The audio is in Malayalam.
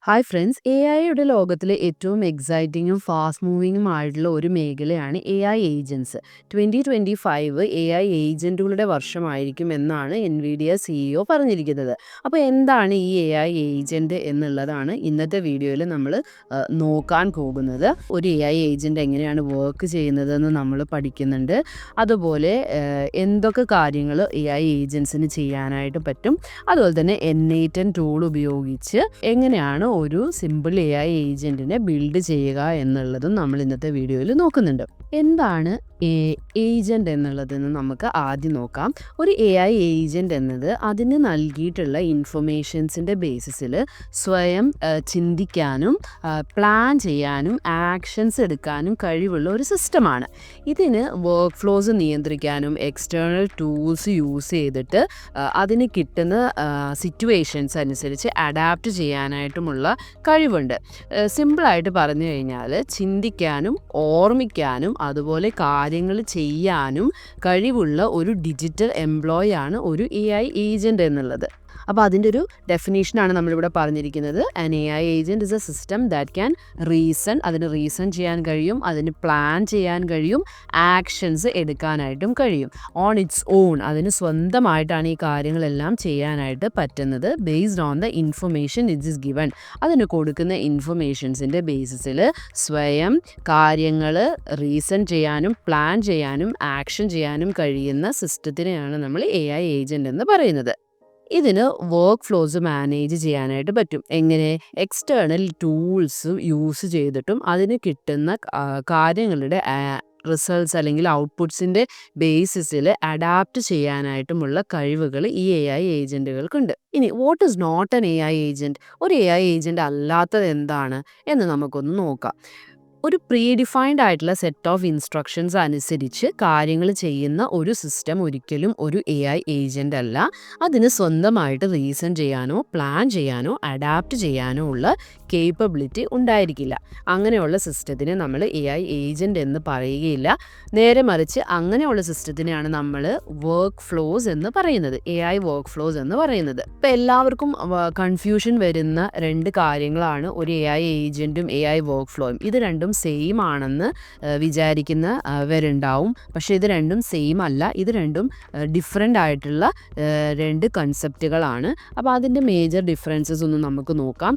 ഹായ് ഫ്രണ്ട്സ്, എ ഐയുടെ ലോകത്തിലെ ഏറ്റവും എക്സൈറ്റിങ്ങും ഫാസ്റ്റ് മൂവിങ്ങുമായിട്ടുള്ള ഒരു മേഖലയാണ് A I agents. 2025 A I ഏജൻറ്റുകളുടെ വർഷമായിരിക്കും എന്നാണ് എൻവിഡിയ CEO പറഞ്ഞിരിക്കുന്നത്. അപ്പോൾ എന്താണ് ഈ എ ഐ ഏജൻറ്റ് എന്നുള്ളതാണ് ഇന്നത്തെ വീഡിയോയിൽ നമ്മൾ നോക്കാൻ പോകുന്നത്. ഒരു എ ഐ ഏജൻറ്റ് എങ്ങനെയാണ് വർക്ക് ചെയ്യുന്നതെന്ന് നമ്മൾ പഠിക്കുന്നുണ്ട്. അതുപോലെ എന്തൊക്കെ കാര്യങ്ങൾ എ ഐ ഏജൻസിന് ചെയ്യാനായിട്ട് പറ്റും, അതുപോലെ തന്നെ N8N ടൂൾ ഉപയോഗിച്ച് എങ്ങനെയാണ് ഒരു സിമ്പിൾ എ ഐ ഏജൻറ്റിനെ ബിൽഡ് ചെയ്യുക എന്നുള്ളതും നമ്മൾ ഇന്നത്തെ വീഡിയോയിൽ നോക്കുന്നുണ്ട്. എന്താണ് ഏജൻറ്റ് എന്നുള്ളതെന്ന് നമുക്ക് ആദ്യം നോക്കാം. ഒരു എ ഐ ഏജൻറ്റ് എന്നത് അതിന് നൽകിയിട്ടുള്ള ഇൻഫർമേഷൻസിൻ്റെ ബേസിസിൽ സ്വയം ചിന്തിക്കാനും പ്ലാൻ ചെയ്യാനും ആക്ഷൻസ് എടുക്കാനും കഴിവുള്ള ഒരു സിസ്റ്റമാണ്. ഇതിന് വർക്ക് ഫ്ലോസ് നിയന്ത്രിക്കാനും എക്സ്റ്റേണൽ ടൂൾസ് യൂസ് ചെയ്തിട്ട് അതിന് കിട്ടുന്ന സിറ്റുവേഷൻസ് അനുസരിച്ച് അഡാപ്റ്റ് ചെയ്യാനായിട്ടുമുള്ള കഴിവുണ്ട്. സിമ്പിളായിട്ട് പറഞ്ഞു കഴിഞ്ഞാൽ ചിന്തിക്കാനും ഓർമ്മിക്കാനും അതുപോലെ കാര്യങ്ങൾ ചെയ്യാനും കഴിവുള്ള ഒരു ഡിജിറ്റൽ എംപ്ലോയി ആണ് ഒരു എ ഐ ഏജൻറ്റ് എന്നുള്ളത്. അപ്പോൾ അതിൻ്റെ ഒരു ഡെഫിനേഷനാണ് നമ്മളിവിടെ പറഞ്ഞിരിക്കുന്നത്. An A I agent is A system that can അതിന് റീസൺ ചെയ്യാൻ കഴിയും, അതിന് പ്ലാൻ ചെയ്യാൻ കഴിയും, ആക്ഷൻസ് എടുക്കാനായിട്ടും കഴിയും. ഓൺ ഇറ്റ്സ് ഓൺ, അതിന് സ്വന്തമായിട്ടാണ് ഈ കാര്യങ്ങളെല്ലാം ചെയ്യാനായിട്ട് പറ്റുന്നത്. Based on the information it is given, അതിന് കൊടുക്കുന്ന ഇൻഫർമേഷൻസിൻ്റെ ബേസിസിൽ സ്വയം കാര്യങ്ങൾ റീസൺ ചെയ്യാനും പ്ലാൻ ചെയ്യാനും ആക്ഷൻ ചെയ്യാനും കഴിയുന്ന സിസ്റ്റത്തിനെയാണ് നമ്മൾ എ ഐ ഏജൻറ്റ് എന്ന് പറയുന്നത്. ഇതിന് വർക്ക് ഫ്ലോസ് മാനേജ് ചെയ്യാനായിട്ട് പറ്റും. എങ്ങനെ? എക്സ്റ്റേണൽ ടൂൾസ് യൂസ് ചെയ്തിട്ടും അതിന് കിട്ടുന്ന കാര്യങ്ങളുടെ റിസൾട്ട്സ് അല്ലെങ്കിൽ ഔട്ട്പുട്ട്സിൻ്റെ ബേസിസിൽ അഡാപ്റ്റ് ചെയ്യാനായിട്ടുമുള്ള കഴിവുകൾ ഈ എ ഐ ഏജൻറ്റുകൾക്കുണ്ട്. ഇനി what is not an A I agent? ഒരു എ ഐ ഏജൻറ്റ് അല്ലാത്തത് എന്താണ് എന്ന് നമുക്കൊന്ന് നോക്കാം. ഒരു പ്രീഡിഫൈൻഡ് ആയിട്ടുള്ള സെറ്റ് ഓഫ് ഇൻസ്ട്രക്ഷൻസ് അനുസരിച്ച് കാര്യങ്ങൾ ചെയ്യുന്ന ഒരു സിസ്റ്റം ഒരിക്കലും ഒരു എ ഐ ഏജൻ്റ് അല്ല. അതിന് സ്വന്തമായിട്ട് റീസൺ ചെയ്യാനോ പ്ലാൻ ചെയ്യാനോ അഡാപ്റ്റ് ചെയ്യാനോ ഉള്ള കേപ്പബിലിറ്റി ഉണ്ടായിരിക്കില്ല. അങ്ങനെയുള്ള സിസ്റ്റത്തിനെ നമ്മൾ എ ഐ ഏജൻറ്റ് എന്ന് പറയുകയില്ല. നേരെ മറിച്ച് അങ്ങനെയുള്ള സിസ്റ്റത്തിനെയാണ് നമ്മൾ വർക്ക് ഫ്ലോസ് എന്ന് പറയുന്നത്, എ ഐ വർക്ക് ഫ്ലോസ് എന്ന് പറയുന്നത്. ഇപ്പം എല്ലാവർക്കും കൺഫ്യൂഷൻ വരുന്ന രണ്ട് കാര്യങ്ങളാണ് ഒരു എ ഐ ഏജൻറ്റും എ ഐ വർക്ക് ഫ്ലോയും. ഇത് രണ്ടും സെയിം ആണെന്ന് വിചാരിക്കുന്നവരുണ്ടാവും. പക്ഷേ ഇത് രണ്ടും സെയിം അല്ല, ഇത് രണ്ടും ഡിഫറെൻ്റ് ആയിട്ടുള്ള രണ്ട് കൺസെപ്റ്റുകളാണ്. അപ്പോൾ അതിൻ്റെ മേജർ ഡിഫറൻസസ് ഒന്ന് നമുക്ക് നോക്കാം.